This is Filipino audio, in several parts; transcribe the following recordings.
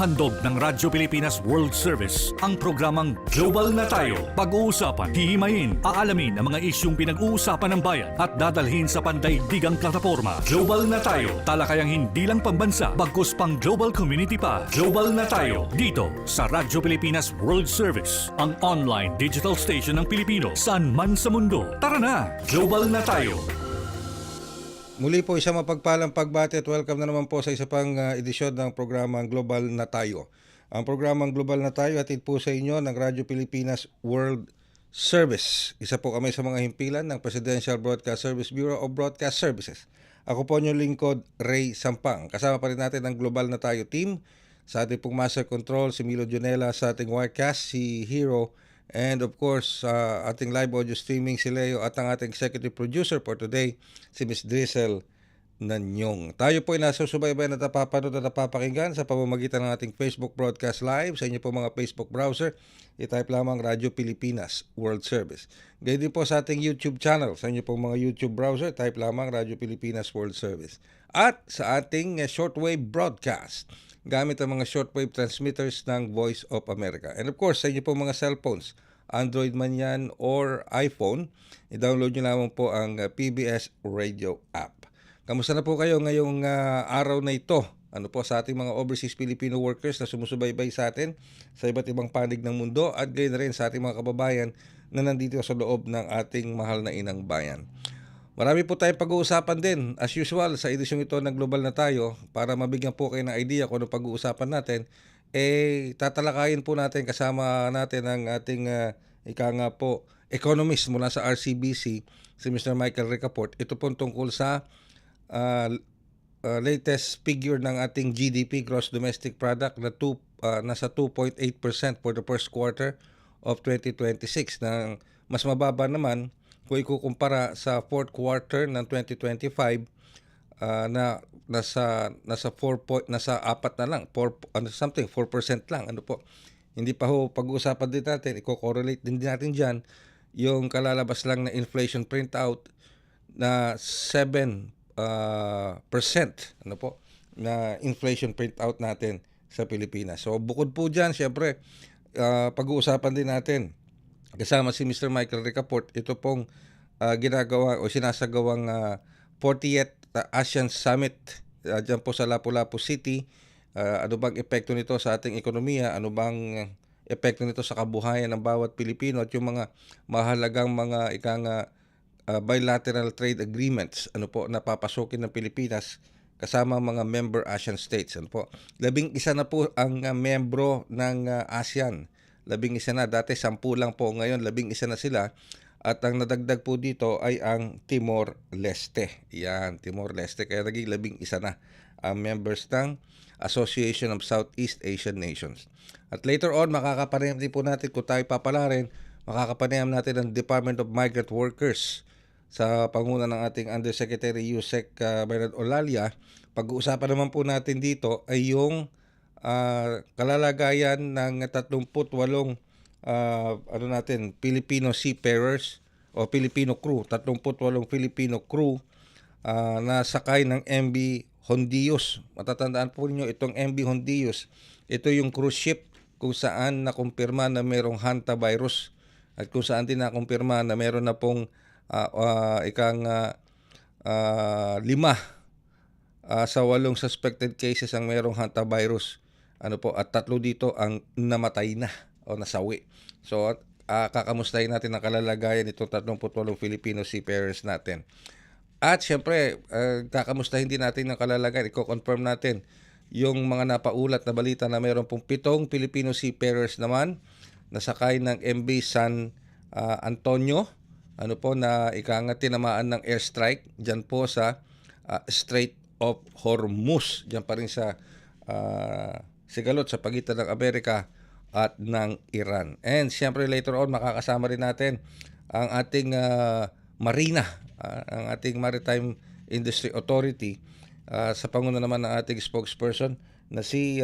Handog ng Radyo Pilipinas World Service ang programang Global na Tayo. Pag-uusapan, hihimayin, aalamin ang mga isyung pinag-uusapan ng bayan at dadalhin sa pandaigdigang plataforma. Global na Tayo, talakayang hindi lang pambansa, bagkus pang global community pa. Global na Tayo, dito sa Radyo Pilipinas World Service, ang online digital station ng Pilipino saan man sa mundo. Tara na, Global na Tayo! Muli po isang mapagpalang pagbati at welcome na naman po sa isa pang edisyon ng programang Global na Tayo. Ang programang Global na Tayo hatid po sa inyo ng Radyo Pilipinas World Service. Isa po kami sa mga himpilan ng Presidential Broadcast Service Bureau of Broadcast Services. Ako po inyong lingkod, Ray Sampang. Kasama pa rin natin ang Global na Tayo team. Sa ating pong Master Control, si Milo Junela. Sa ating Wirecast, si Hero. And of course, ating live audio streaming si Leo at ang ating executive producer for today, si Ms. Drizzle Nanyong. Tayo po ay nasusubaybay at napapanood at napapakinggan sa pamamagitan ng ating Facebook broadcast live sa inyo po mga Facebook browser. I-type lamang Radyo Pilipinas World Service. Gayun din po sa ating YouTube channel. Sa inyo po mga YouTube browser, type lamang Radyo Pilipinas World Service. At sa ating shortwave broadcast gamit ang mga shortwave transmitters ng Voice of America. And of course, sa inyo po mga cellphones, Android man yan or iPhone, i-download nyo lamang po ang PBS Radio app. Kamusta na po kayo ngayong araw na ito? Ano po sa ating mga overseas Filipino workers na sumusubaybay sa atin sa iba't ibang panig ng mundo at gayon rin sa ating mga kababayan na nandito sa loob ng ating mahal na inang bayan. Marami po tayong pag-uusapan din, as usual, sa edisyong ito ng Global na Tayo. Para mabigyan po kayo ng idea kung ano pag-uusapan natin, tatalakayin po natin kasama natin ang ating economist mula sa RCBC, si Mr. Michael Ricaport. Ito po tungkol sa latest figure ng ating GDP, Gross Domestic Product, na nasa 2.8% for the first quarter of 2026. Na mas mababa naman kung ikukumpara sa fourth quarter ng 2025 na nasa 4 nasa 4 na lang, 4% lang, ano po. Hindi pa ho pag-uusapan din natin, i-correlate din natin diyan yung kalalabas lang na inflation printout na 7% ano po na inflation printout natin sa Pilipinas. So bukod po diyan, syempre pag-uusapan din natin kasama si Mr. Michael Ricaport, ito pong ginagawa o sinasagawang 40th ASEAN Summit dyan po sa Lapu-Lapu City. Ano bang epekto nito sa ating ekonomiya? Ano bang epekto nito sa kabuhayan ng bawat Pilipino at yung mga mahalagang mga bilateral trade agreements na papasukin ng Pilipinas kasama mga member ASEAN states. 11 na po ang membro ng ASEAN. 11 na, dati 10 lang po, ngayon 11 na sila. At ang nadagdag po dito ay ang Timor-Leste. Yan, Timor-Leste, kaya naging 11 na ang members ng Association of Southeast Asian Nations. At later on, makakapanayam din po natin kung tayo papalarin, makakapanayam natin ang Department of Migrant Workers sa panguna ng ating Undersecretary Yusek Bernard Olalia. Pag-uusapan naman po natin dito ay yung kalalagayan ng 38 Filipino seafarers o Filipino crew, 38 Filipino crew na sakay ng MV Hondius. Matatandaan po niyo itong MV Hondius. Ito yung cruise ship kung saan nakumpirma na mayroong hantavirus at kung saan din nakumpirma na mayroon na pong 5 sa 8 suspected cases ang mayroong hantavirus. At 3 dito ang namatay na o nasawi. So, kakamustahin natin ang kalalagayan itong 38 Filipino seafarers natin. At syempre, kakamustahin din natin ang kalalagayan. I-confirm natin yung mga napaulat na balita na mayroon pong 7 Filipino seafarers naman nasakay ng MV San Antonio na tinamaan ng airstrike dyan po sa Strait of Hormuz. Dyan pa rin sa sigalot sa pagitan ng Amerika at ng Iran. And siyempre later on makakasama rin natin ang ating Marina, ang ating Maritime Industry Authority sa panguna naman ng ating spokesperson na si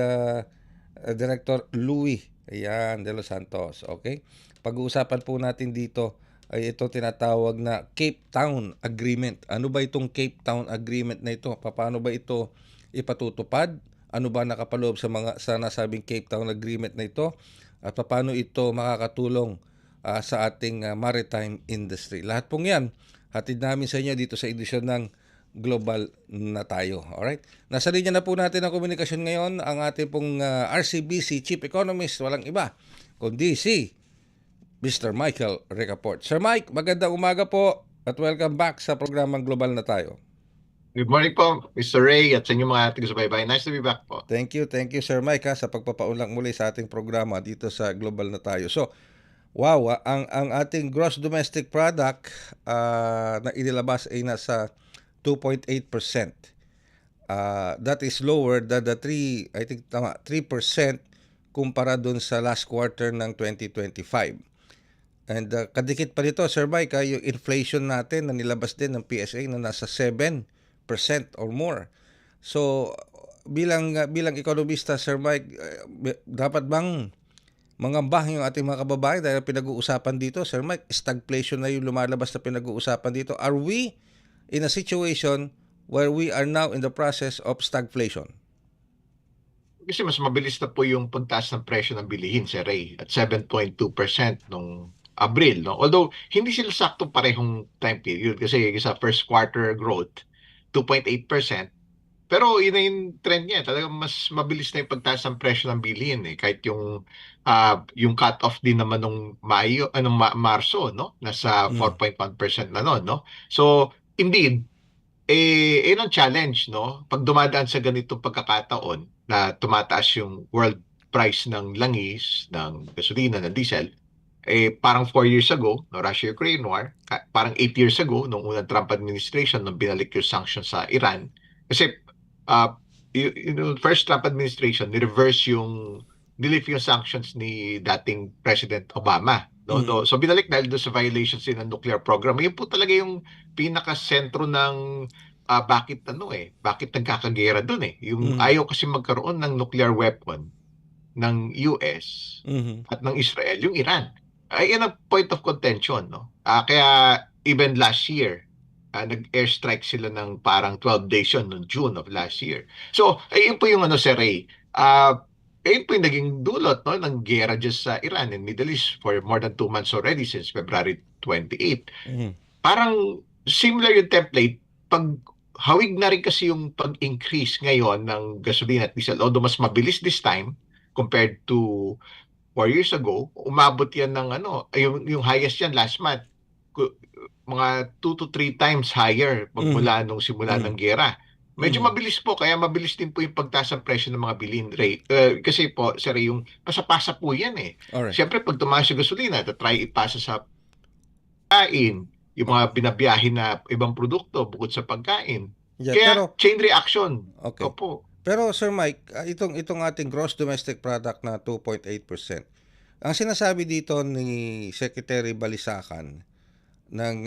Director Louie de los Santos. Okay? Pag-uusapan po natin dito ay ito tinatawag na Cape Town Agreement. Ano ba itong Cape Town Agreement na ito? Paano ba ito ipatutupad? ano ba nakapaloob sa nasabing Cape Town Agreement na ito at paano ito makakatulong sa ating maritime industry. Lahat pong yan, hatid namin sa inyo dito sa edisyon ng Global na Tayo. Alright? Nasa linya na po natin ang komunikasyon ngayon ang ating pong RCBC Chief Economist, walang iba, kundi si Mr. Michael Recaport. Sir Mike, magandang umaga po at welcome back sa programang Global na Tayo. Good morning po, Mr. Ray, at sa inyong mga taga-subaybay. Nice to be back po. Thank you, Sir Mike sa pagpapaunlak muli sa ating programa dito sa Global na Tayo. So, wow, ang ating gross domestic product na inilabas ay nasa 2.8%. That is lower than the 3% kumpara dun sa last quarter ng 2025. And kadikit pa nito, Sir Mike, yung inflation natin na nilabas din ng PSA na nasa 7% or more. So, bilang ekonomista, Sir Mike, dapat bang mangamba yung ating mga kababayan dahil pinag-uusapan dito, Sir Mike, stagflation na yung lumalabas na pinag-uusapan dito. Are we in a situation where we are now in the process of stagflation? Kasi mas mabilis na po yung pagtaas ng presyo ng bilihin, Sir Ray, at 7.2% nung Abril. No? Although, hindi sila saktong parehong time period kasi sa first quarter growth, 2.8%. Pero yun na yung trend niya. Talagang mas mabilis na yung pagtaas ng presyo ng bilihin. Kahit yung cut-off din naman nung Marso, no? Nasa 4.1% na noon. No? So, indeed, yun ang challenge, no? Pag dumadaan sa ganitong pagkakataon na tumataas yung world price ng langis, ng gasolina, ng diesel, parang 4 years ago, no, Russia-Ukraine war, parang 8 years ago, nung unang Trump administration, nung binalik yung sanctions sa Iran. Kasi, first Trump administration, ni-reverse nilift yung sanctions ni dating President Obama. No? So, binalik dahil doon sa violations din ng nuclear program. Yun po talaga yung pinaka-sentro ng bakit nagkakagera doon Yung ayaw kasi magkaroon ng nuclear weapon ng US at ng Israel, yung Iran. Yan ang point of contention, no? Kaya even last year, nag-airstrike sila ng parang 12 days yun noong June of last year. So, ayun po yung Sir Ray. Ayun po yung naging dulot, no, ng gera dyan sa Iran and Middle East for more than 2 months already since February 28. Parang similar yung template. Pag hawig na rin kasi yung pag-increase ngayon ng gasolina at diesel, although mas mabilis this time compared to 4 years ago, umabot yan ng yung highest yan last month, mga 2 to 3 times higher magmula nung simula ng gera. Medyo mabilis po, kaya mabilis din po yung pagtaas ng presyo ng mga bilhin rate. Kasi po, sir, yung pasapasa po yan Alright. Siyempre, pag tumaas yung gasolina, try ipasa sa pagkain, yung mga binabiyahin na ibang produkto bukod sa pagkain. Yeah, Kaya pero chain reaction. okay. Opo. Pero Sir Mike, itong ating gross domestic product na 2.8%. Ang sinasabi dito ni Secretary Balisacan ng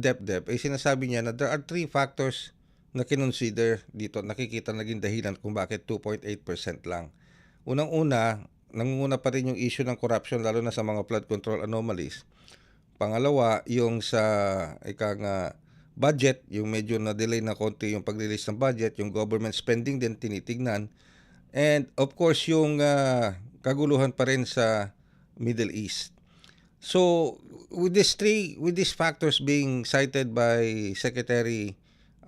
DepEd ay sinasabi niya na there are 3 factors na kinonsider dito, nakikita naging dahilan kung bakit 2.8% lang. Unang-una, nangunguna pa rin yung issue ng corruption lalo na sa mga flood control anomalies. Pangalawa, yung sa budget, yung medyo na-delay na konti yung pag-release ng budget, yung government spending din tinitignan. And of course, yung kaguluhan pa rin sa Middle East. So, with these factors being cited by Secretary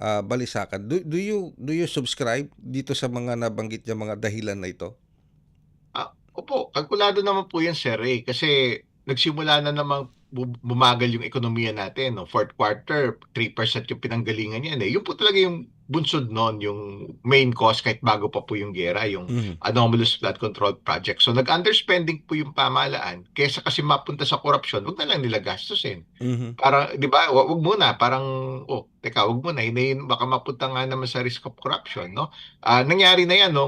Balisacan, do you subscribe dito sa mga nabanggit niya mga dahilan na ito? Opo, kalkulado naman po yan, Sir Ray, kasi nagsimula na namang bumagal yung ekonomiya natin. No? Fourth quarter, 3% yung pinanggalingan yan. Yun po talaga yung bunsod noon, yung main cause kahit bago pa po yung gera, yung anomalous flood control project. So nag-underspending po yung pamahalaan. Kesa kasi mapunta sa corruption, wag na lang nila gastusin. Parang, di ba, wag muna, parang, teka, wag muna, baka mapunta nga naman sa risk of corruption, no? Nangyari na yan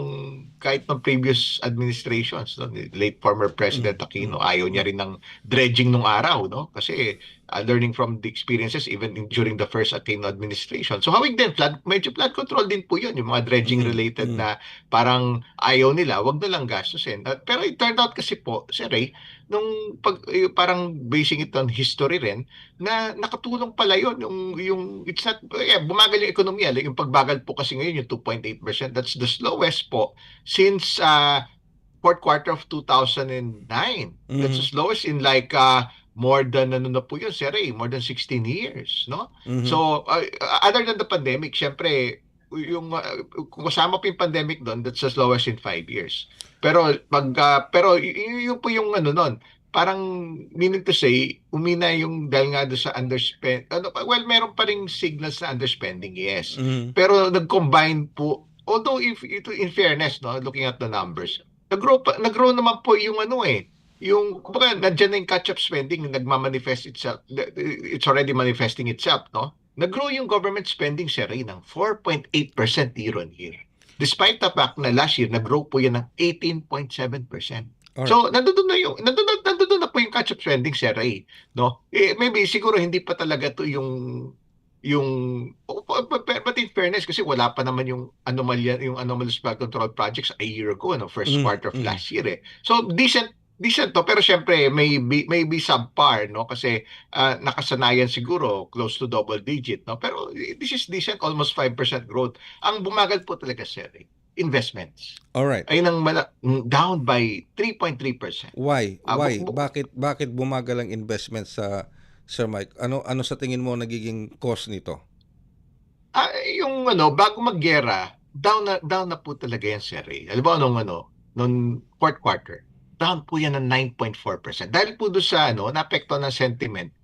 kahit ng previous administrations, no? Late former President Aquino, ayaw niya rin ng dredging nung araw, no? Kasi learning from the experiences even during the first Aquino administration. So hawig din, medyo flood control din po yun, yung mga dredging related na parang ayaw nila, wag na lang gastusin. Pero it turned out kasi po, Sir Ray, nung parang basing it on history rin, na nakatulong pala yun. It's not, bumagal yung ekonomiya. Like, yung pagbagal po kasi ngayon, yung 2.8%, that's the slowest po since fourth quarter of 2009. That's the slowest in like more than ano na po yun, Sir Ray, more than 16 years, no? So other than the pandemic, syempre yung kung kasama po yung pandemic doon, that's the slowest in 5 years. Pero pero yun po yung ano noon, parang meaning to say, umina yung dahil nga doon sa underspend. Well, meron pa ring signals na underspending, yes. Pero nag-combine po, although if in fairness, no, looking at the numbers, nag-grow naman po yung yung kumbaga nandiyan na yung catch-up spending nagmamanifest itself. It's already manifesting itself, no? Nag-grow yung government spending, Sir Ray, ng 4.8% year on year. Despite the fact na last year nag-grow po yan ng 18.7%. Alright. So nandoon na po yung catch-up spending, Sir Ray, no? Maybe siguro hindi pa talaga to but in fairness kasi wala pa naman yung anomalous flood control projects a year ago, no, first quarter of last year eh. So decent to, pero syempre maybe subpar, no, kasi nakasanayan siguro close to double digit, no, pero this is decent, almost 5% growth. Ang bumagal po talaga, Sir, investments. All right. Ay down by 3.3%. Why? Bakit bumagal ang investments sa Sir Mike? Ano sa tingin mo nagiging cause nito? Yung bago maggera, down na po talaga yan, Sir. Alam mo nung fourth quarter, down po yan ng 9.4%. Dahil po doon sa naapekto ng sentiment,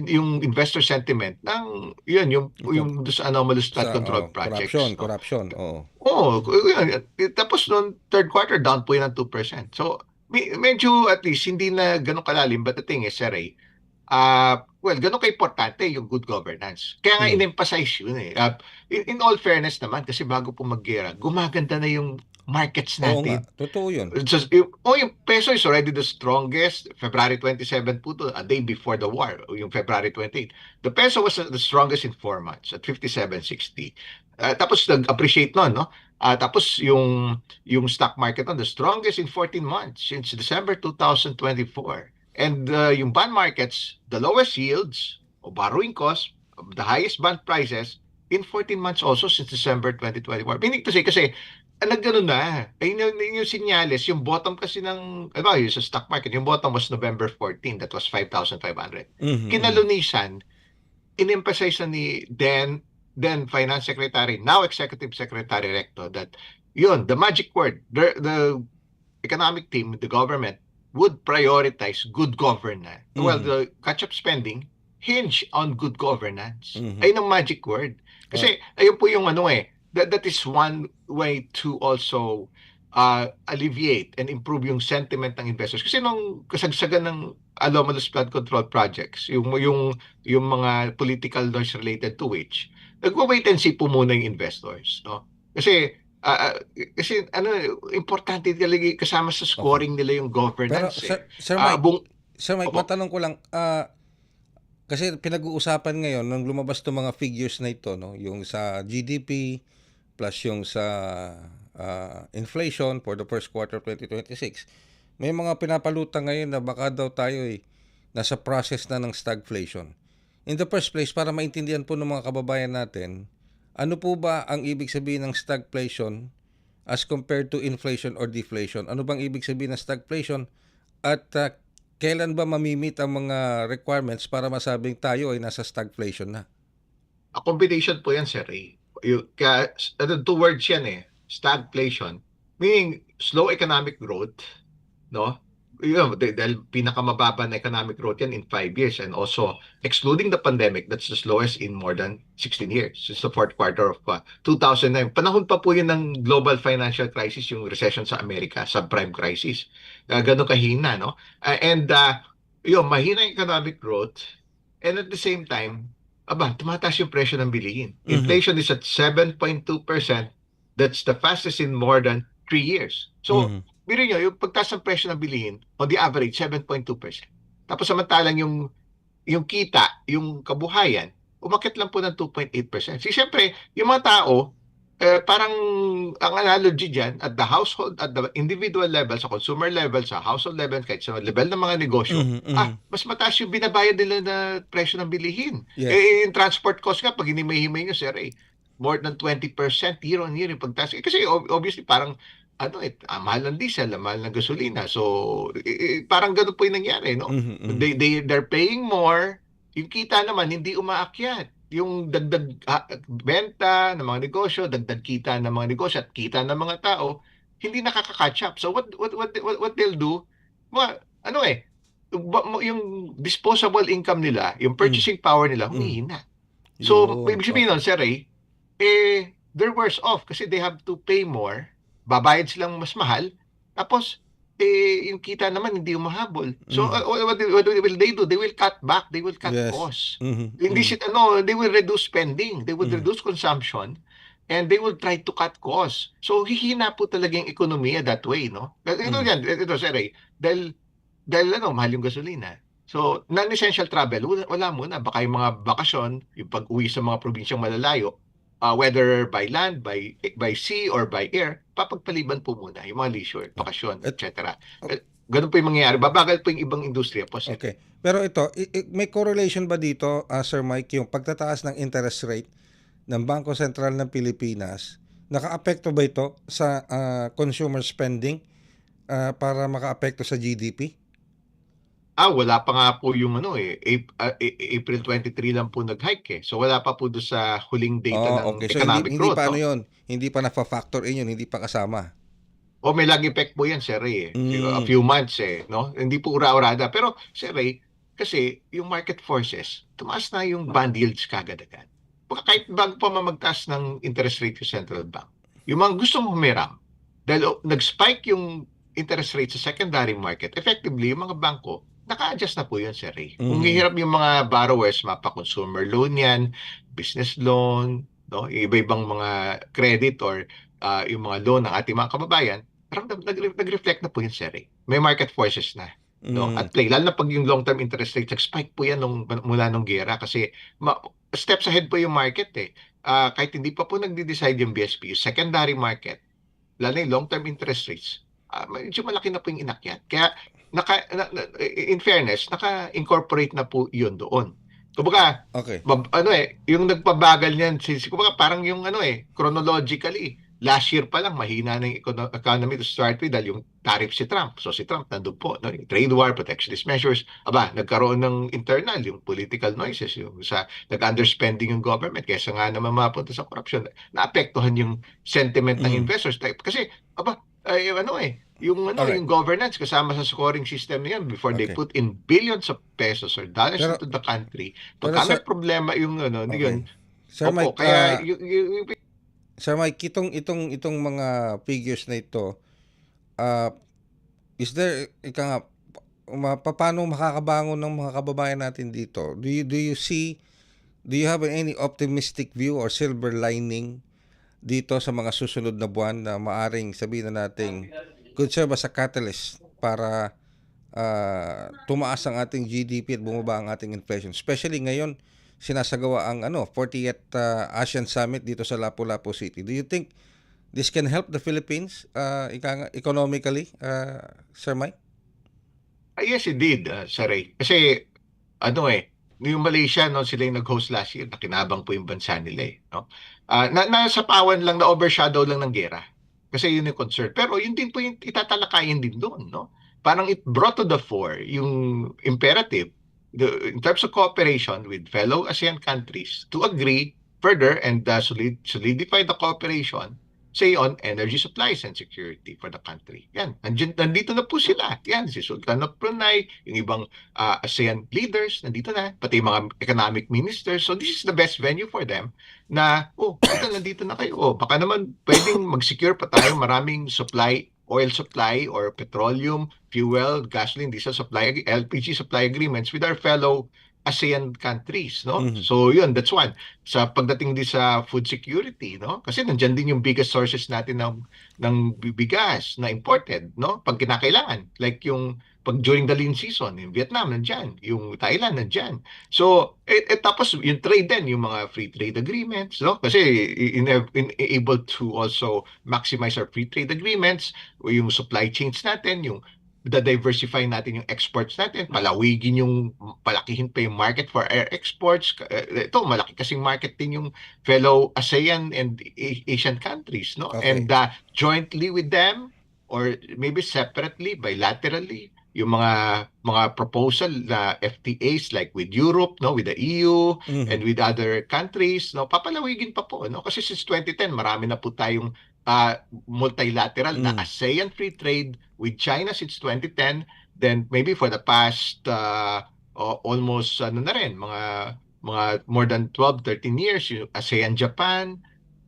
yung investor sentiment ng yung doon sa anomalous flood control projects. Corruption. Oo. Tapos noong third quarter, down po yan ng 2%. So, medyo at least hindi na ganun kalalim, but the thing is, Sir, ganun ka-importante yung good governance. Kaya nga in-emphasize yun eh. In all fairness naman, kasi bago po mag-gera, gumaganda na yung markets natin. Oo nga, totoo yun. Yung peso is already the strongest. February 27 po to, a day before the war, yung February 28. The peso was the strongest in 4 months at 57.60. Tapos nag-appreciate nun, no? Tapos yung stock market the strongest in 14 months since December 2024. And yung bond markets, the lowest yields o borrowing costs, the highest bond prices in 14 months also since December 2024. Meaning to say, kasi naggano na. Yung sinyales, yung bottom kasi ng, yung sa stock market, yung bottom was November 14, that was 5,500. Kinalunisan, in-emphasize na ni then Finance Secretary, now Executive Secretary Recto, that the magic word, the economic team, the government, would prioritize good governance. Well, the catch-up spending hinge on good governance. Ayun ang magic word. Kasi ayun po yung that is one way to also alleviate and improve yung sentiment ng investors. Kasi nung kasagsagan ng anomalous flood control projects, yung mga political noise related to which, nag-wait and see po muna yung investors, no? Kasi importante talaga kasama sa scoring nila yung governance. Pero Sir Mike, matanong ko lang, kasi pinag-uusapan ngayon nung lumabas itong mga figures na ito, no, yung sa GDP plus yung sa inflation for the first quarter of 2026, may mga pinapalutang ngayon na baka daw tayo nasa process na ng stagflation. In the first place, para maintindihan po ng mga kababayan natin, ano po ba ang ibig sabihin ng stagflation as compared to inflation or deflation? Ano bang ibig sabihin ng stagflation? At kailan ba mamimit ang mga requirements para masabing tayo ay nasa stagflation na? A combination po yan, Sir Ray. Two words yan stagflation, meaning slow economic growth, no? Dahil pinakamababa na economic growth yan in 5 years, and also excluding the pandemic, that's the slowest in more than 16 years. It's the fourth quarter of 2009. Panahon pa po yun ng global financial crisis, yung recession sa Amerika, subprime crisis. Ganun kahina, no? Mahina yung economic growth, and at the same time, tumataas yung presyo ng bilihin. Inflation is at 7.2%. That's the fastest in more than 3 years. So, biro nyo, yung pagtaas ng presyo ng bilihin, on the average, 7.2%. Tapos samantalang yung yung kita, yung kabuhayan, umakyat lang po ng 2.8%. Siyempre, yung mga tao, parang ang analogy dyan, at the household, at the individual level, sa consumer level, sa household level, kahit sa level ng mga negosyo, Mhm, mhm. mas mataas yung binabayad nila na presyo ng bilihin. Yes. Yung transport cost nga, pag hinimay-himay nyo, sir, more than 20% year on year yung pagtaas. Kasi obviously, parang, mahal ng diesel, mahal ng gasolina. So, parang ganun po yung nangyari, no? Mhm, mhm. They're paying more, yung kita naman hindi umaakyat. Yung dagdag benta ng mga negosyo, dagdag kita ng mga negosyo at kita ng mga tao, hindi nakaka-catch up. So what they'll do, mga, yung disposable income nila, yung Mhm, purchasing power nila mhm. humihina. So, Yun, ibig sabihin okey. nun, Sir Ray, they're worse off kasi they have to pay more, babayad silang mas mahal, tapos, yung kita naman hindi humahabol. So, Mhm. what will they do? They will cut back, they will cut Yes. costs. Mhm, Hindi mhm, they will reduce spending, they would mhm, reduce consumption, and they will try to cut costs. So, hihina po talaga yung ekonomiya that way, no? mhm. Ito, Sir Ray, dahil mahal yung gasolina. So, non-essential travel, wala muna. Baka yung mga bakasyon, yung pag-uwi sa mga probinsyang malalayo, whether by land, by sea, or by air, papagpaliban po muna yung mga leisure, bakasyon, Et etc. o Ganun po yung mangyayari. Babagal po yung ibang industriya po, sir. okey. Pero ito, may correlation ba dito, Sir Mike, yung pagtataas ng interest rate ng Bangko Sentral ng Pilipinas, nakaapekto ba ito sa, consumer spending, para makaapekto sa GDP? Wala pa nga po yung April 23 lang po nag-hike eh. So wala pa po doon sa huling data Oh, ng okey. So hindi economic hindi growth, pa ano no? yun, hindi pa nafa-factor in yun, hindi pa kasama? O may lag effect po yan, Sir Ray, eh. A Hmm, few months eh, no? Hindi po ura-urada. Pero, Sir Ray, kasi yung market forces, tumaas na yung bond yields kagad-agad. Baka kahit bago pa magtaas ng interest rate yung central bank, yung mga gustong humiram, dahil nag-spike yung interest rate sa secondary market, effectively, yung mga bangko, naka-adjust na po yun, Sir Ray. Kung mhm, hihirap yung mga borrowers, mapa-consumer loan yan, business loan, no? Iba-ibang mga credit or yung mga loan ng ating mga kababayan, nag-reflect na po yun, sir. May market forces na. No? hmm, At play, lalo na pag yung long-term interest rate, nag-spike po yan mula nung gera kasi steps ahead po yung market eh. Kahit hindi pa po nagde-decide yung BSP, yung secondary market, lalo na yung long-term interest rates, medyo malaki na po yung inakyat. Kaya, in fairness, naka-incorporate na po yun doon. Kumbaga, okey. yung nagpabagal niyan, kumbaga parang yung chronologically, last year pa lang mahina na yung economy to start with dahil yung tariff si Trump. So si Trump nandun po, no? Yung trade war, protectionist measures. Nagkaroon ng internal, yung political noises, yung sa nag-underspending yung government kaysa nga naman mapunta sa corruption. Naapektuhan yung sentiment ng Mhm, investors. Kasi, alright, yung governance kasama sa scoring system na yan before they okey. put in billions of pesos or dollars Pero into the country. pero Pagka sa may problema yung yun, okey. Sir opo, Mike, kaya Sir Mike, itong mga figures na ito, ah, is there ika nga, papaano makakabangon ng mga kababayan natin dito? Do you have any optimistic view or silver lining dito sa mga susunod na buwan na maaring sabihin na nating could serve as a catalyst para, tumaas ang ating GDP at bumaba ang ating inflation? Especially ngayon, sinasagawa ang 40th ASEAN Summit dito sa Lapu-Lapu City. Do you think this can help the Philippines, economically, Sir Mike? yes indeed, Saray. Kasi yung Malaysia, no, sila yung nag-host last year, nakinabang po yung bansa nila eh, no? Nasapawan lang, na overshadow lang ng gera. Kasi yun yung concern. Pero yun din po yung itatalakayin din doon, no? Parang it brought to the fore yung imperative in terms of cooperation with fellow ASEAN countries to agree further and solidify the cooperation, say on energy supplies and security for the country. Yan, nandito na po sila. Yan, si Sultan of Brunei, yung ibang ASEAN leaders, nandito na, pati yung mga economic ministers. So this is the best venue for them na, nandito na kayo. Baka naman pwedeng mag-secure pa tayo maraming oil supply or petroleum, fuel, gasoline, diesel supply, LPG supply agreements with our fellow ASEAN countries, no? Mhm. So yun, that's one. Sa pagdating din sa food security, no? Kasi nandiyan din yung biggest sources natin ng bigas na imported, no? Pag kinakailangan, like yung pag during the lean season, yung Vietnam nandiyan, yung Thailand nandiyan. So, tapos yung trade din, yung mga free trade agreements, no? Kasi able to also maximize our free trade agreements, yung supply chains natin, yung diversify natin yung exports natin, palakihin pa yung market for our exports. Ito, malaki kasing market din yung fellow ASEAN and Asian countries, no? Okay. And jointly with them, or maybe separately, bilaterally, yung mga proposal na FTAs like with Europe, no, with the EU, Mhm. and with other countries, no, papalawigin pa po, no? Kasi since 2010, marami na po tayong multilateral na ASEAN free trade with China since 2010. Then maybe for the past almost ano na rin, mga more than 12-13 years, yung ASEAN Japan,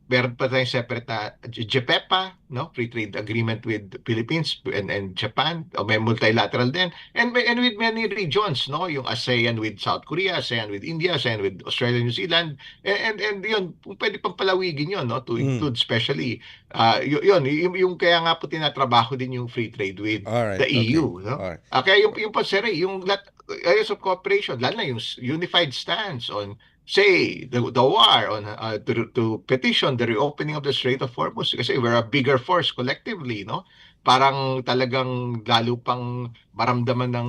meron pa tayong separate na JPEPA, no? Free trade agreement with Philippines and Japan. O may multilateral din. And with many regions, no? Yung ASEAN with South Korea, ASEAN with India, ASEAN with Australia, New Zealand. And yun, pwede pang palawigin yun, no? To include especially, yung kaya nga po tinatrabaho din yung free trade with Alright, the EU, okay. no? Alright. Kaya yung po, sir, yung areas of cooperation, lalo na yung unified stance on say the war on to petition the reopening of the Strait of Hormuz kasi we're a bigger force collectively, no? Parang talagang lalo pang maramdaman ng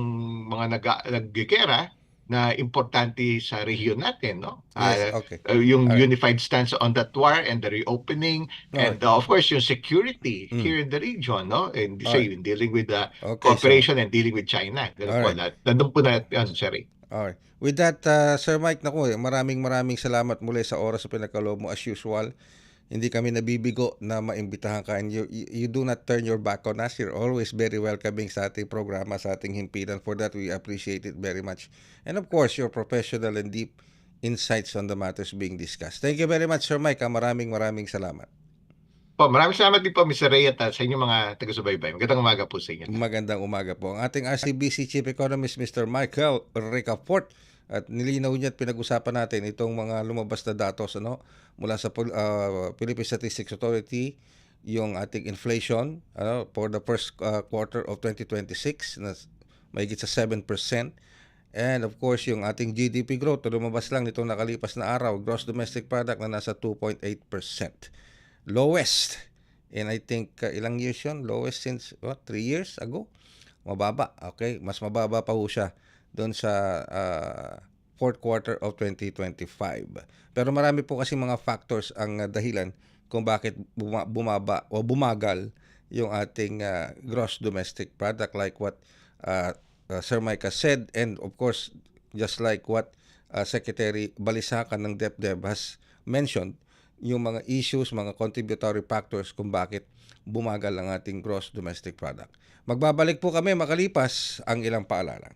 mga naggigera na importante sa rehiyon natin, no? Yes, okay. Yung Alright. unified stance on that war and the reopening and of course yung security here in the region, no? And say in dealing with the Okay, cooperation and dealing with China. Ganun po, nandun po na yan, sir. Alright. With that, Sir Mike, naku, maraming salamat muli sa oras sa pinagkaloob mo as usual. Hindi kami nabibigo na maimbitahan ka and you do not turn your back on us. You're always very welcoming sa ating programa, sa ating himpilan. For that, we appreciate it very much. And of course, your professional and deep insights on the matters being discussed. Thank you very much, Sir Mike. Maraming salamat. Po, maraming salamat din po, Mr. Ray, at sa inyong mga taga-subaybay. Magandang umaga po sa inyo. Magandang umaga po. Ang ating RCBC Chief Economist, Mr. Michael Ricafort, at nilinaw niya at pinag-usapan natin itong mga lumabas na datos mula sa Philippine Statistics Authority, yung ating inflation for the first quarter of 2026 na mahigit sa 7%. And of course, yung ating GDP growth na lumabas lang nitong nakalipas na araw, gross domestic product na nasa 2.8%. Lowest in I think ilang years yun? Lowest since 3 years ago? Mababa, okay? Mas mababa pa ho siya doon sa fourth quarter of 2025. Pero marami po kasi mga factors ang dahilan kung bakit bumaba o bumagal yung ating gross domestic product, like what Sir Mike has said, and of course just like what Secretary Balisacan ng DepDep has mentioned, yung mga issues, mga contributory factors kung bakit bumagal ang ating gross domestic product. Magbabalik po kami makalipas ang ilang paalala.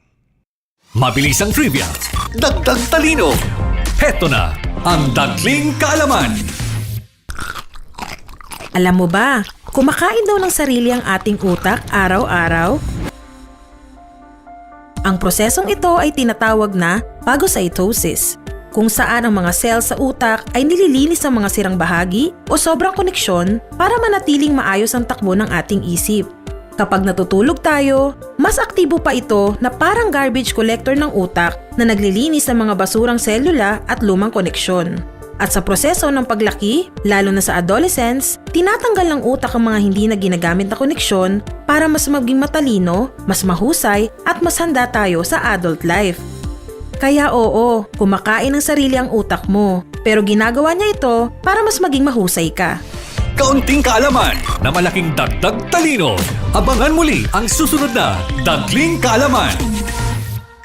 Mabilis ang trivia, dagdag talino. Heto na ang Dagling Kaalaman. Alam mo ba, kumakain daw ng sarili ang ating utak araw-araw? Ang prosesong ito ay tinatawag na phagocytosis, kung saan ang mga cells sa utak ay nililinis ang mga sirang bahagi o sobrang koneksyon para manatiling maayos ang takbo ng ating isip. Kapag natutulog tayo, mas aktibo pa ito na parang garbage collector ng utak na naglilinis ng mga basurang selula at lumang koneksyon. At sa proseso ng paglaki, lalo na sa adolescence, tinatanggal ng utak ang mga hindi na ginagamit na koneksyon para mas maging matalino, mas mahusay at mas handa tayo sa adult life. Kaya oo, kumakain ng sarili ang utak mo, pero ginagawa niya ito para mas maging mahusay ka. Kaunting kaalaman na malaking dagdag talino. Abangan muli ang susunod na Dagling Kaalaman.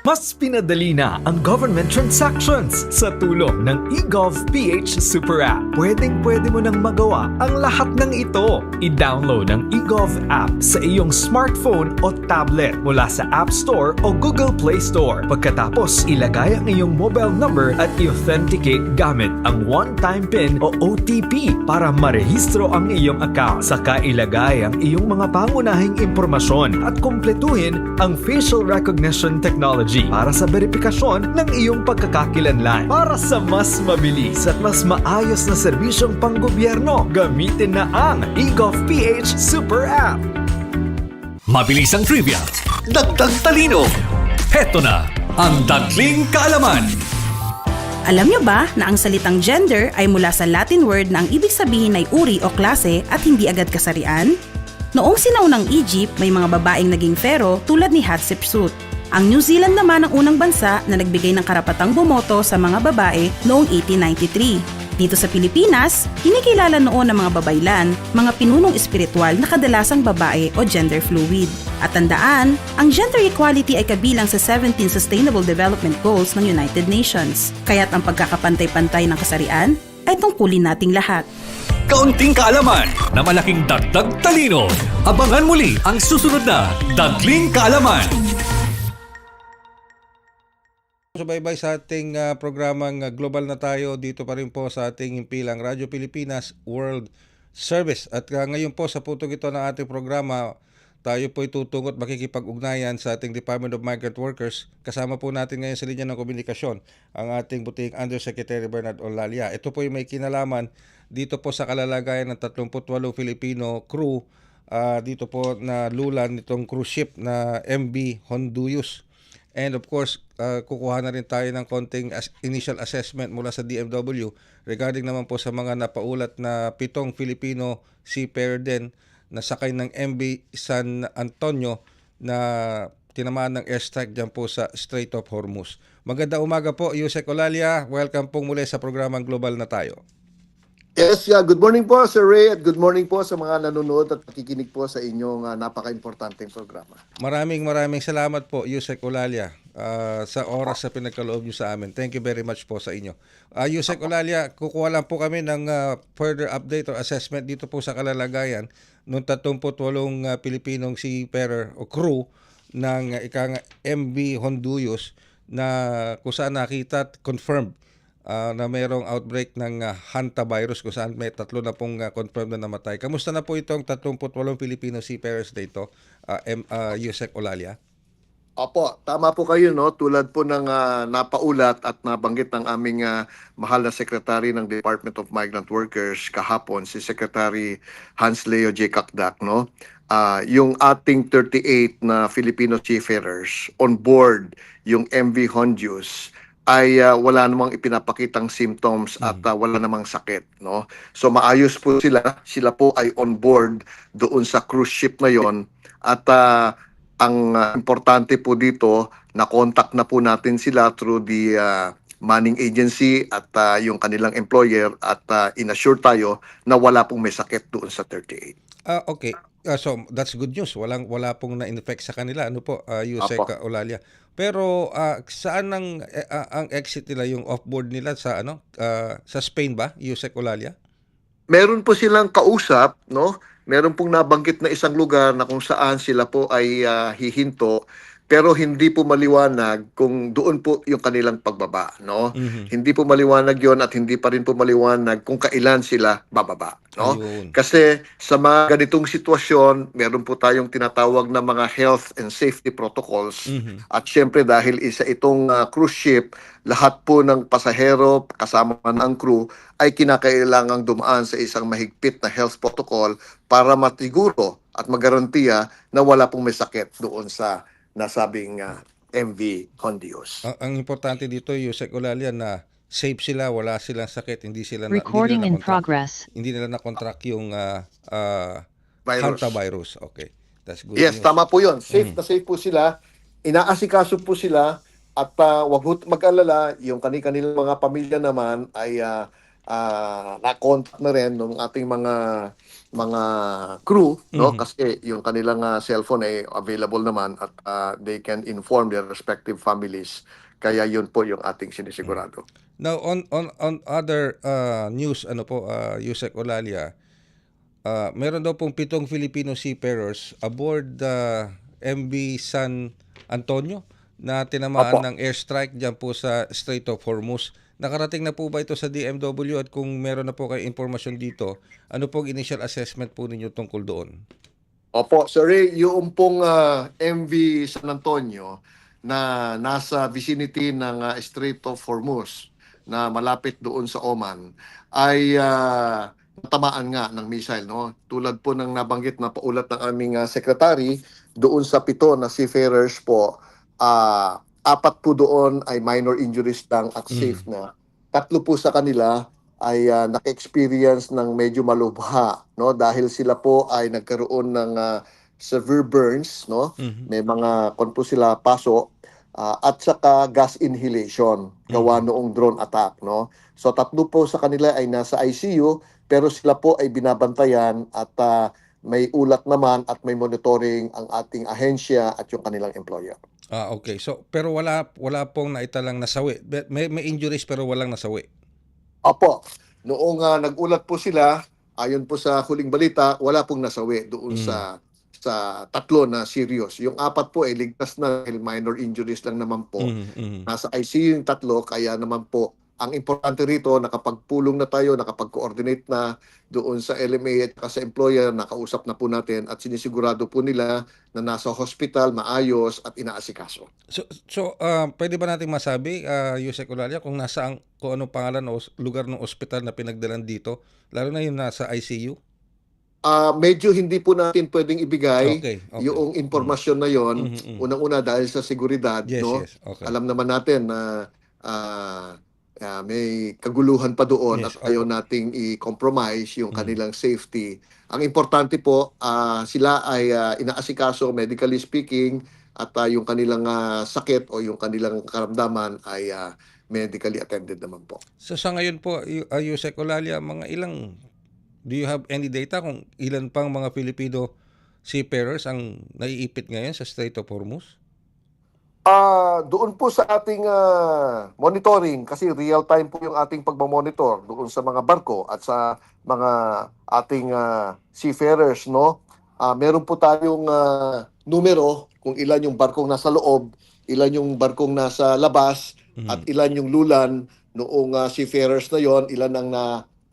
Mas pinadali na ang government transactions sa tulong ng eGovPH Super App. Pwedeng-pwede mo nang magawa ang lahat ng ito. I-download ang eGov app sa iyong smartphone o tablet mula sa App Store o Google Play Store. Pagkatapos, ilagay ang iyong mobile number at i-authenticate gamit ang one-time PIN o OTP para marehistro ang iyong account. Saka ilagay ang iyong mga pangunahing impormasyon at kumpletuhin ang facial recognition technology technology para sa verifikasyon ng iyong pagkakakilanlan. Para sa mas mabilis at mas maayos na serbisyong panggobyerno, gamitin na ang eGovPH Super App. Mabilis ang trivia, dagdag talino. Heto na ang Dagling Kaalaman. Alam nyo ba na ang salitang gender ay mula sa Latin word na ang ibig sabihin ay uri o klase at hindi agad kasarian? Noong sinaunang Egypt, may mga babaeng naging pharaoh tulad ni Hatshepsut. Ang New Zealand naman ang unang bansa na nagbigay ng karapatang bumoto sa mga babae noong 1893. Dito sa Pilipinas, kinikilala noon ng mga babaylan, mga pinunong espiritual na kadalasang babae o gender fluid. At tandaan, ang gender equality ay kabilang sa 17 Sustainable Development Goals ng United Nations. Kaya't ang pagkakapantay-pantay ng kasarian ay tungkulin nating lahat. Kaunting kaalaman na malaking dagdag talino. Abangan muli ang susunod na Dagling Kaalaman. Subaybay sa ating programang Global na Tayo dito pa rin po sa ating impilang Radyo Pilipinas World Service. At ngayon po sa putong ito ng ating programa, tayo po itutungot makikipag-ugnayan sa ating Department of Migrant Workers. Kasama po natin ngayon sa linya ng komunikasyon ang ating buting Undersecretary Bernard Olalia. Ito po yung may kinalaman dito po sa kalalagayan ng 38 Filipino crew dito po na lulan nitong cruise ship na MV Honduras. And of course, kukuha na rin tayo ng konting initial assessment mula sa DMW regarding naman po sa mga napaulat na 7 Filipino seafarer din na sakay ng MV San Antonio na tinamaan ng airstrike dyan po sa Strait of Hormuz. Magandang umaga po, Yusek Olalia. Welcome po muli sa programang Global na Tayo. Yes, good morning po Sir Ray at good morning po sa mga nanonood at nakikinig po sa inyong napaka-importanteng programa. Maraming salamat po, Yusek Olalia, sa oras sa pinagkaloob nyo sa amin. Thank you very much po sa inyo. Yusek Olalia, kukuha lang po kami ng further update or assessment dito po sa kalalagayan ng 38 Pilipinong seafarer o crew ng ikang MV Honduras na kung saan nakita at confirmed na mayroong outbreak ng hantavirus kung saan may 3 na pong confirmed na namatay. Kamusta na po itong 38 Filipino seafarers dito, Yusek Olalia? Opo, tama po kayo, no? Tulad po ng napaulat at nabanggit ng aming mahal na Secretary ng Department of Migrant Workers kahapon, si Secretary Hans Leo J. Kakdak, no? Yung ating 38 na Filipino seafarers on board yung MV Honduras ay wala namang ipinapakitang symptoms at wala namang sakit, no? So maayos po sila po ay on board doon sa cruise ship na yon at ang importante po dito na contact na po natin sila through the manning agency at yung kanilang employer at inassure tayo na wala pong may sakit doon sa 38. Okay. So that's good news. Wala pong na-infect sa kanila. Ano po, Yusek Olalia. Pero saan ang exit nila, yung off-board nila sa sa Spain ba, Yusek Olalia? Meron po silang kausap, no? Meron pong nabanggit na isang lugar na kung saan sila po ay hihinto, pero hindi po maliwanag kung doon po yung kanilang pagbaba, no? Hindi po maliwanag yon at hindi pa rin po maliwanag kung kailan sila bababa, no? Ayun. Kasi sa mga ganitong sitwasyon, meron po tayong tinatawag na mga health and safety protocols. At syempre dahil isa itong cruise ship, lahat po ng pasahero kasama ng crew ay kinakailangang dumaan sa isang mahigpit na health protocol para matiguro at magarantiya na wala pong may sakit doon sa nasabing MV Honduras. Ang importante dito, Yusek Olalia, na safe sila, wala silang sakit, hindi Recording in nila progress. hindi nila na-contract yung Virus. hantavirus. Okay. That's good Yes, news. tama po yun. Safe na safe po sila. Inaasikaso po sila at wag ho mag-alala, yung kanilang mga pamilya naman ay na-contact na rin ng ating mga crew, no? Kasi yung kanilang cellphone ay available naman at they can inform their respective families. Kaya yun po yung ating sinisigurado. Now on other news, Yusek Olalia, meron daw pong 7 Filipino seafarers aboard MV San Antonio na tinamaan ng airstrike diyan po sa Strait of Hormuz. Nakarating na po ba ito sa DMW at kung meron na po kayo impormasyon dito, ano pong initial assessment po ninyo tungkol doon? Opo, sorry, yung pong MV San Antonio na nasa vicinity ng Strait of Hormuz na malapit doon sa Oman ay natamaan nga ng missile, no? Tulad po ng nabanggit na paulat ng aming secretary, doon sa 7 na seafarers po, 4 po doon ay minor injuries lang at safe na. 3 po sa kanila ay naka-experience ng medyo malubha, no? Dahil sila po ay nagkaroon ng severe burns, no? May mga kon po sila paso, at saka gas inhalation gawa noong drone attack, no? So 3 po sa kanila ay nasa ICU, pero sila po ay binabantayan at may ulat naman at may monitoring ang ating ahensya at yung kanilang employer. Okay. So pero wala pong naitalang nasawi. May injuries pero walang nasawi. Opo, noong nag-ulat po sila, ayon po sa huling balita, wala pong nasawi doon sa 3 na serious. Yung 4 po ay ligtas na dahil minor injuries lang naman po. Nasa ICU yung 3, kaya naman po ang importante rito, nakapagpulong na tayo, nakapag-coordinate na doon sa LMA at sa employer, nakausap na po natin at sinisigurado po nila na nasa hospital, maayos at inaasikaso. So pwede ba nating masabi, Yusek Olalia, kung anong pangalan o lugar ng ospital na pinagdalan dito, lalo na yung nasa ICU? Medyo hindi po natin pwedeng ibigay Okay. yung impormasyon na yon. Unang-una dahil sa seguridad, Yes, no? yes. Okay. Alam naman natin na may kaguluhan pa doon Yes, at ayaw nating i-compromise yung kanilang safety. Ang importante po, sila ay inaasikaso medically speaking at yung kanilang sakit o yung kanilang karamdaman ay medically attended naman po. So sa ngayon po, Yusek Olalia, do you have any data kung ilan pang mga Filipino seafarers ang naiipit ngayon sa Strait of Hormuz? Doon po sa ating monitoring, kasi real time po yung ating pagmamonitor doon sa mga barko at sa mga ating seafarers, no? Meron po tayong numero kung ilan yung barkong nasa loob, ilan yung barkong nasa labas, at ilan yung lulan noong seafarers na yon, ilan ang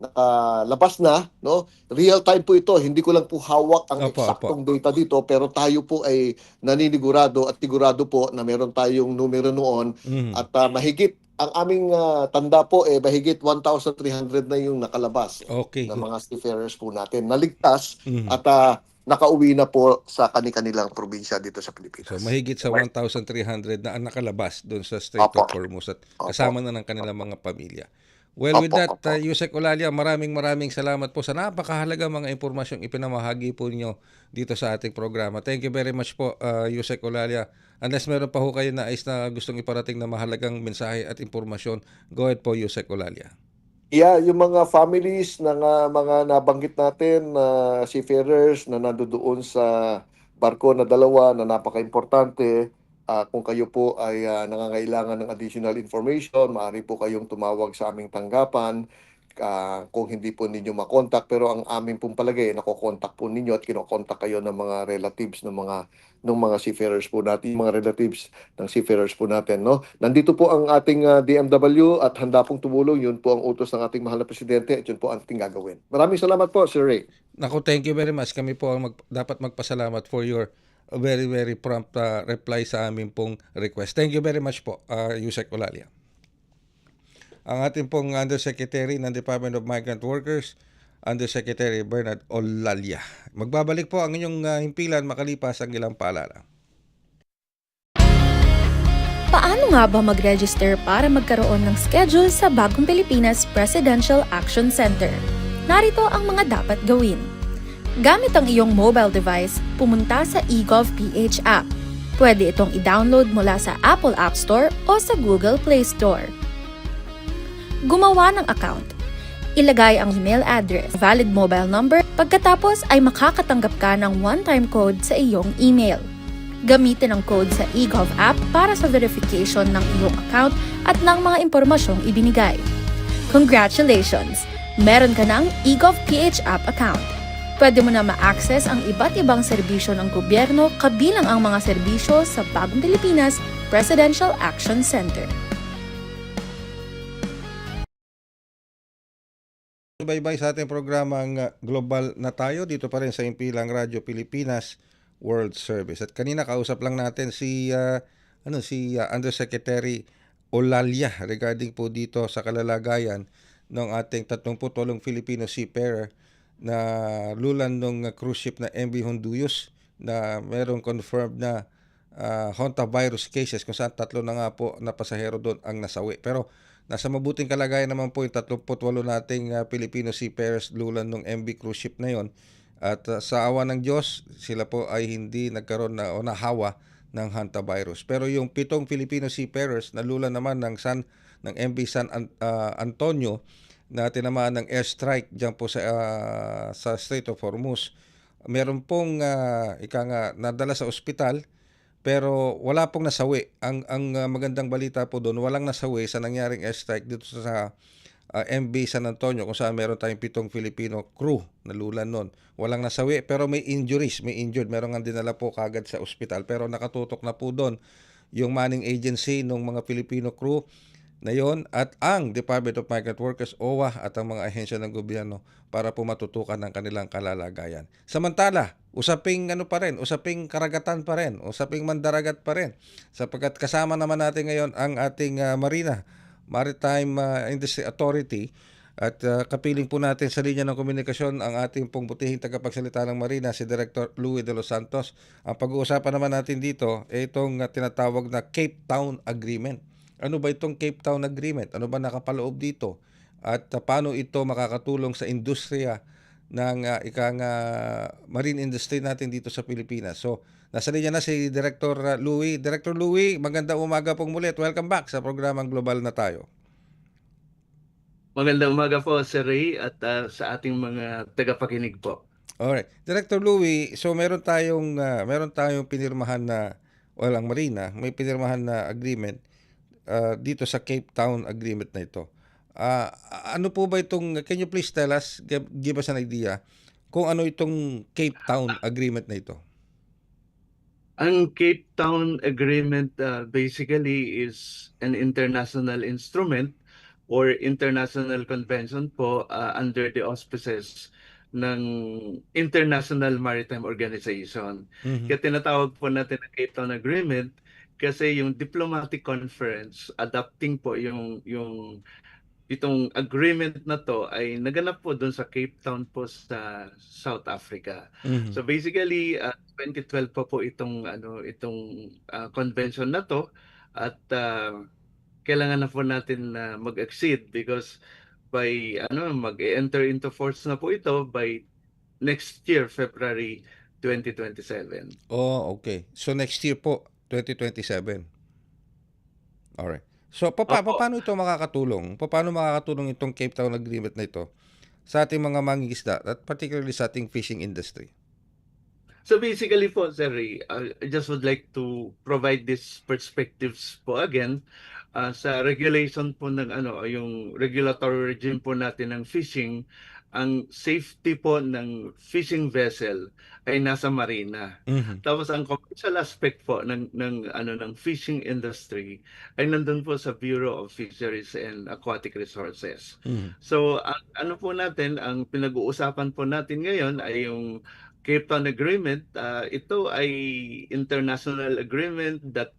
nakalabas na, no? Real time po ito, hindi ko lang po hawak ang eksaktong data dito, pero tayo po ay naninigurado at sigurado po na meron tayong numero noon at mahigit ang aming tanda po mahigit 1,300 na yung nakalabas ng mga seafarers po natin naligtas at nakauwi na po sa kanilang probinsya dito sa Pilipinas. So mahigit sa 1,300 na ang nakalabas doon sa Strait of Hormuz at kasama na ng kanilang mga pamilya. Well, with that, Yusek Olalia, maraming salamat po sa napakahalaga mga impormasyong ipinamahagi po niyo dito sa ating programa. Thank you very much po, Yusek Olalia. Unless meron pa ho kayo na gustong iparating na mahalagang mensahe at impormasyon, go ahead po, Yusek Olalia. Yeah, yung mga families ng mga nabanggit natin na seafarers na nandoon sa barko na 2 na napaka-importante, kung kayo po ay nangangailangan ng additional information, maaari po kayong tumawag sa aming tanggapan. Kung hindi po ninyo makontak, pero ang aming pong palagay, nakokontak po ninyo at kinokontak kayo ng mga relatives ng mga seafarers po natin, mga relatives ng seafarers po natin, no? Nandito po ang ating DMW at handa pong tumulong. Yun po ang utos ng ating mahal na presidente at yun po ang ating gagawin. Maraming salamat po, Sir Ray. Naku, thank you very much. Kami po ang dapat magpasalamat for your very, very prompt reply sa aming pong request. Thank you very much po, Yusek Olalia. Ang ating pong Undersecretary ng Department of Migrant Workers, Undersecretary Bernard Olalia. Magbabalik po ang inyong himpilan makalipas ang ilang paalala. Paano nga ba mag-register para magkaroon ng schedule sa Bagong Pilipinas Presidential Action Center? Narito ang mga dapat gawin. Gamit ang iyong mobile device, pumunta sa eGovPH app. Pwede itong i-download mula sa Apple App Store o sa Google Play Store. Gumawa ng account. Ilagay ang email address, valid mobile number, pagkatapos ay makakatanggap ka ng one-time code sa iyong email. Gamitin ang code sa eGov app para sa verification ng iyong account at ng mga impormasyong ibinigay. Congratulations! Meron ka ng eGovPH app account. Pwede mo na ma-access ang iba't ibang serbisyo ng gobyerno kabilang ang mga serbisyo sa Bagong Pilipinas Presidential Action Center. Bye-bye sa ating programang Global na Tayo dito pa rin sa Impilang Radyo Pilipinas World Service. At kanina kausap lang natin si Undersecretary Olalia regarding po dito sa kalalagayan ng ating 38 Filipino seafarer na lulan ng cruise ship na MV Honduras na merong confirmed na hantavirus cases kung saan 3 na nga po na pasahero doon ang nasawi. Pero nasa mabuting kalagayan naman po yung 38 nating Filipino seafarers lulan ng MV cruise ship na yon. At sa awa ng Diyos, sila po ay hindi nagkaroon na o nahawa ng hantavirus. Pero yung 7 Filipino seafarers na lulan naman ng MV San Antonio na tinamaan ng airstrike diyan po sa Strait of Hormuz, meron pong nadala sa ospital pero wala pong nasawi. Ang magandang balita po doon, walang nasawi sa nangyaring airstrike dito sa MV San Antonio kung saan meron tayong 7 Filipino crew na lulan nun. Walang nasawi pero may injured. Meron nga dinala po kagad sa ospital pero nakatutok na po doon yung manning agency ng mga Filipino crew na yon at ang Department of Migrant Workers, OWA at ang mga ahensya ng gobyerno para po matutukan ang kanilang kalalagayan. Samantala, usaping karagatan pa rin, usaping mandaragat pa rin sapagkat kasama naman natin ngayon ang ating Maritime Industry Authority at kapiling po natin sa linya ng komunikasyon ang ating pong butihing tagapagsalita ng Marina, si Director Louie de los Santos. Ang pag-uusapan naman natin dito ay itong tinatawag na Cape Town Agreement. Ano ba itong Cape Town Agreement? Ano ba nakapaloob dito? At paano ito makakatulong sa industriya ng marine industry natin dito sa Pilipinas? So, nasa linya na si Director Louie. Director Louie, magandang umaga pong muli at welcome back sa programang Global na Tayo. Magandang umaga po, Sir Ray, at sa ating mga tagapakinig po. Alright. Director Louie, so meron tayong pinirmahan na, ang Marina, may pinirmahan na agreement dito sa Cape Town Agreement na ito. Ano po ba can you please tell us, give us an idea, kung ano itong Cape Town Agreement na ito? Ang Cape Town Agreement basically is an international instrument or international convention po under the auspices ng International Maritime Organization. Kaya tinatawag po natin ang Cape Town Agreement kasi yung diplomatic conference adopting po itong agreement na to ay naganap po doon sa Cape Town po sa South Africa. So basically 2012 pa po itong convention na to at kailangan na po natin mag-accede because by mag-enter into force na po ito by next year, February 2027. Oh, okay. So next year po, 2027. Alright. So paano ito makakatulong? Paano makakatulong itong Cape Town Agreement na ito sa ating mga mangingisda at particularly sa ating fishing industry? So basically po, Sir Ray, I just would like to provide these perspectives po again sa regulation po ng yung regulatory regime po natin ng fishing. Ang safety po ng fishing vessel ay nasa marina. Tapos ang commercial aspect po ng fishing industry ay nandun po sa Bureau of Fisheries and Aquatic Resources. So ang ang pinag-uusapan po natin ngayon ay yung Cape Town Agreement. Ito ay international agreement that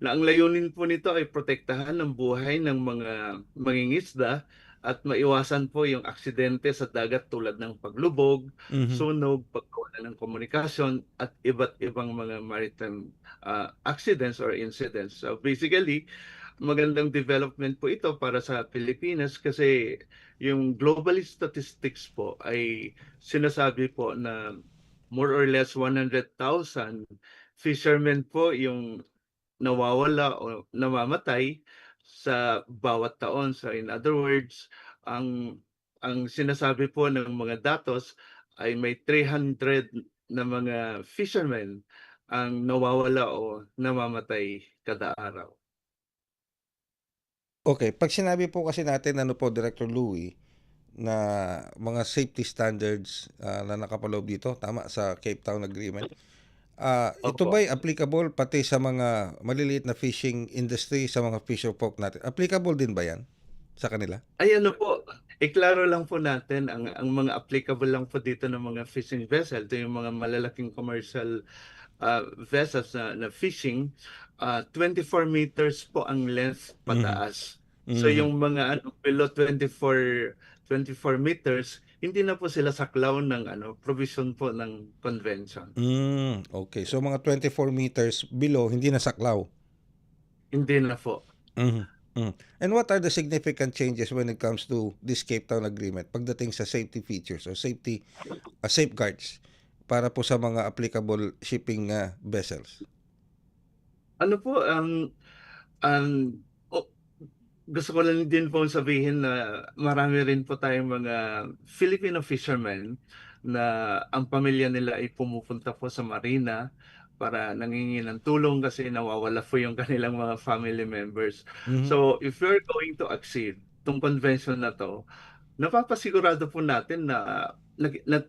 na ang layunin po nito ay protektahan ang buhay ng mga mangingisda at maiwasan po yung aksidente sa dagat tulad ng paglubog, sunog, pagkawala ng komunikasyon at iba't ibang mga maritime accidents or incidents. So basically, magandang development po ito para sa Pilipinas kasi yung global statistics po ay sinasabi po na more or less 100,000 fishermen po yung nawawala o namamatay sa bawat taon. So in other words, ang sinasabi po ng mga datos ay may 300 na mga fishermen ang nawawala o namamatay kada araw. Okay, pag sinabi po kasi natin Director Louie, na mga safety standards na nakapaloob dito, tama, sa Cape Town Agreement, ito ba'y applicable pati sa mga maliliit na fishing industry, sa mga fisher folk natin? Applicable din ba yan sa kanila? Ay po, iklaro lang po natin ang mga applicable lang po dito ng mga fishing vessel, ito yung mga malalaking commercial vessels na fishing, 24 meters po ang length pataas. So Mhm. yung mga below 24 meters, hindi na po sila saklaw ng provision po ng convention. Okay. So mga 24 meters below, hindi na saklaw. Hindi na po. Mhm. And what are the significant changes when it comes to this Cape Town Agreement pagdating sa safety features or safeguards para po sa mga applicable shipping vessels? Ano po, o- gusto ko lang din po sabihin na marami rin po tayong mga Filipino fishermen na ang pamilya nila ay pumupunta po sa marina para nangingi ng tulong kasi nawawala po yung kanilang mga family members. Mhm. So if we're going to accede tong convention na to, napapasigurado po natin na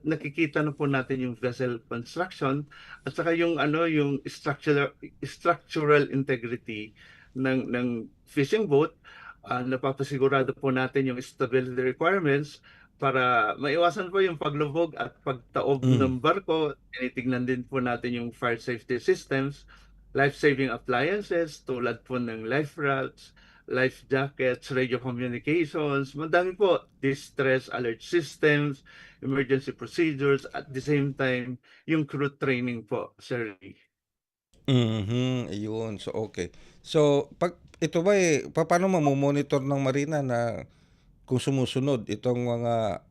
nakikita na po natin yung vessel construction at saka yung yung structural integrity ng fishing boat. Napapasigurado po natin yung stability requirements para maiwasan po yung paglubog at pagtaob ng barko. Tinitignan din po natin yung fire safety systems, life-saving appliances tulad po ng life rafts, life jackets, radio communications, madami po, distress alert systems, emergency procedures, at the same time, yung crew training po, Sir Lee. Ayun. So, okay. So, pag ito ba paano mamomonitor ng marina na kung sumusunod itong mga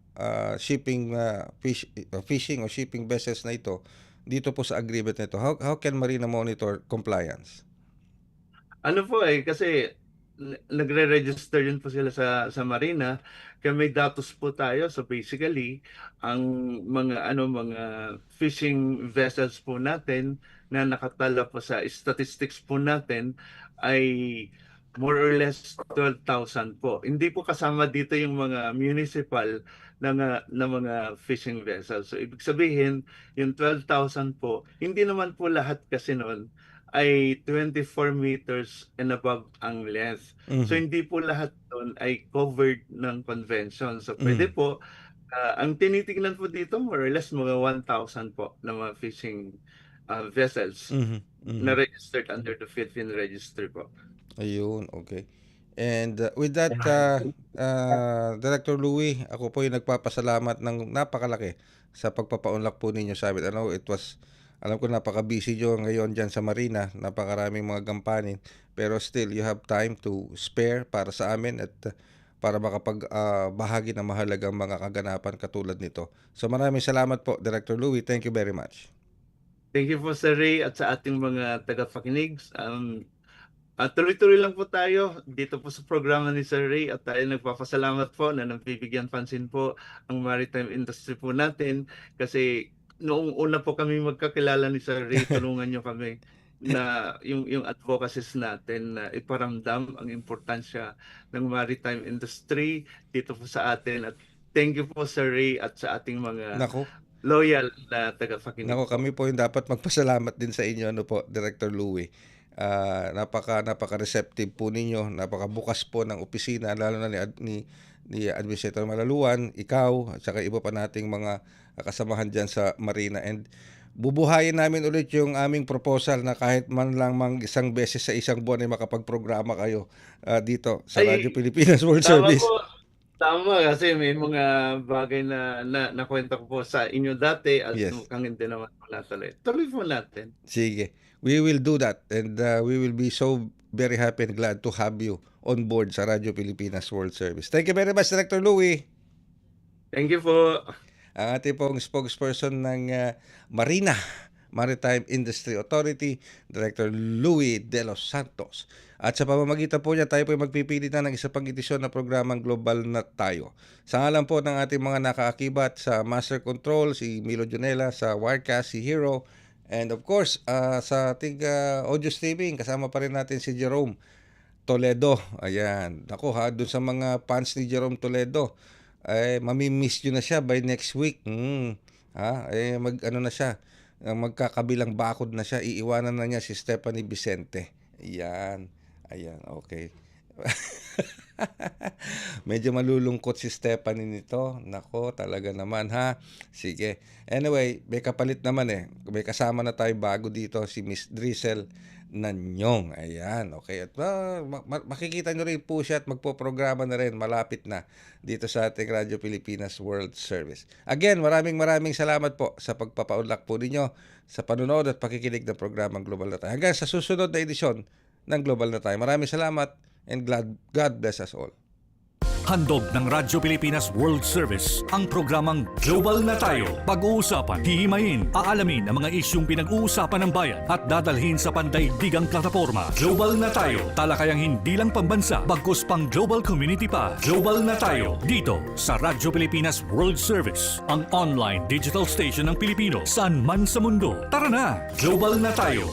fishing o shipping vessels na ito dito po sa agreement na ito? How can marina monitor compliance? Ano po kasi nagre-register yun po sila sa marina, kaya may datos po tayo. So basically, ang mga fishing vessels po natin na nakatala po sa statistics po natin ay more or less 12,000 po. Hindi po kasama dito yung mga municipal na mga fishing vessels. So ibig sabihin, yung 12,000 po, hindi naman po lahat kasi noon ay 24 meters and above ang length. So Mhm. hindi po lahat doon ay covered ng convention. So pwede Mhm. po, ang tinitignan po dito more or less mga 1,000 po na mga fishing vessels Mhm. na Mhm. registered under the Philippine Registry po. Ayun, okay. And with that, Director Louie, ako po yung nagpapasalamat ng napakalaki sa pagpapaunlak po ninyo sa amin. Alam ko napaka-busy nyo ngayon dyan sa Marina, napakaraming mga gampanin, pero still, you have time to spare para sa amin at para bahagi ng mahalagang mga kaganapan katulad nito. So maraming salamat po, Director Louie. Thank you very much. Thank you po, Sir Ray, at sa ating mga tagapakinig. Tuloy-tuloy lang po tayo dito po sa programa ni Sir Ray at tayo nagpapasalamat po na nabibigyan pansin po ang maritime industry po natin kasi noong una po kami magkakilala ni Sir Ray, tulungan niyo kami na yung advocacies natin na iparamdam ang importansya ng maritime industry dito po sa atin. At thank you po, Sir Ray, at sa ating mga Nako, loyal na tagapakinig po. kami po yung dapat magpasalamat din sa inyo, po, Director Louie. Napaka-receptive po ninyo, napakabukas po ng opisina, lalo na ni Administrator Malaluan, ikaw, at saka iba pa nating mga kasamahan dyan sa Marina. And bubuhayin namin ulit yung aming proposal na kahit man lang isang beses sa isang buwan ay makapagprograma kayo dito sa Ay, Radyo Pilipinas World tama Service. po. Tama kasi may mga bagay na nakwento ko po sa inyo dati at Yes. mukhang hindi naman po natuloy. Tuloy po natin. Sige. We will do that and we will be so very happy and glad to have you on board sa Radyo Pilipinas World Service. Thank you very much, Director Louie. Thank you po. Ang ating pong spokesperson ng Marina Maritime Industry Authority, Director Louie De Los Santos. At sa pamamagitan po niya, tayo po magpipili na ng isa pang edisyon ng programang Global na Tayo. Sa ngalan po ng ating mga nakaakibat sa Master Control, si Milo Junela, sa Wirecast, si Hero, and of course, sa ating audio streaming, kasama pa rin natin si Jerome Toledo. Ayan. Ako dun sa mga fans ni Jerome Toledo, mamimiss nyo na siya by next week. Na siya. Magkakabilang bakod na siya. Iiwanan na niya si Stephanie Vicente. Ayan, okay. Medyo malulungkot si Stephanie nito. Nako, talaga naman ha. Sige. Anyway, may kapalit naman eh. May kasama na tayo bago dito, si Miss Drizzle Nanyong. Ayan, okay. At makikita nyo rin po siya at magpo-programa na rin. Malapit na dito sa ating Radyo Pilipinas World Service. Again, maraming salamat po sa pagpapaunlak po ninyo sa panonood at pakikinig ng programang Global na Tayo. Hanggang sa susunod na edisyon ng Global na Tayo. Maraming salamat and God bless us all. Handog ng Radyo Pilipinas World Service ang programang Global na Tayo. Pag-uusapan, hihimayin, aalamin ang mga isyung pinag-uusapan ng bayan at dadalhin sa pandaigdigang plataforma. Global na Tayo, talakayang hindi lang pambansa, bagkus pang global community pa. Global na Tayo, dito sa Radyo Pilipinas World Service, ang online digital station ng Pilipino saan man sa mundo. Tara na, Global na Tayo.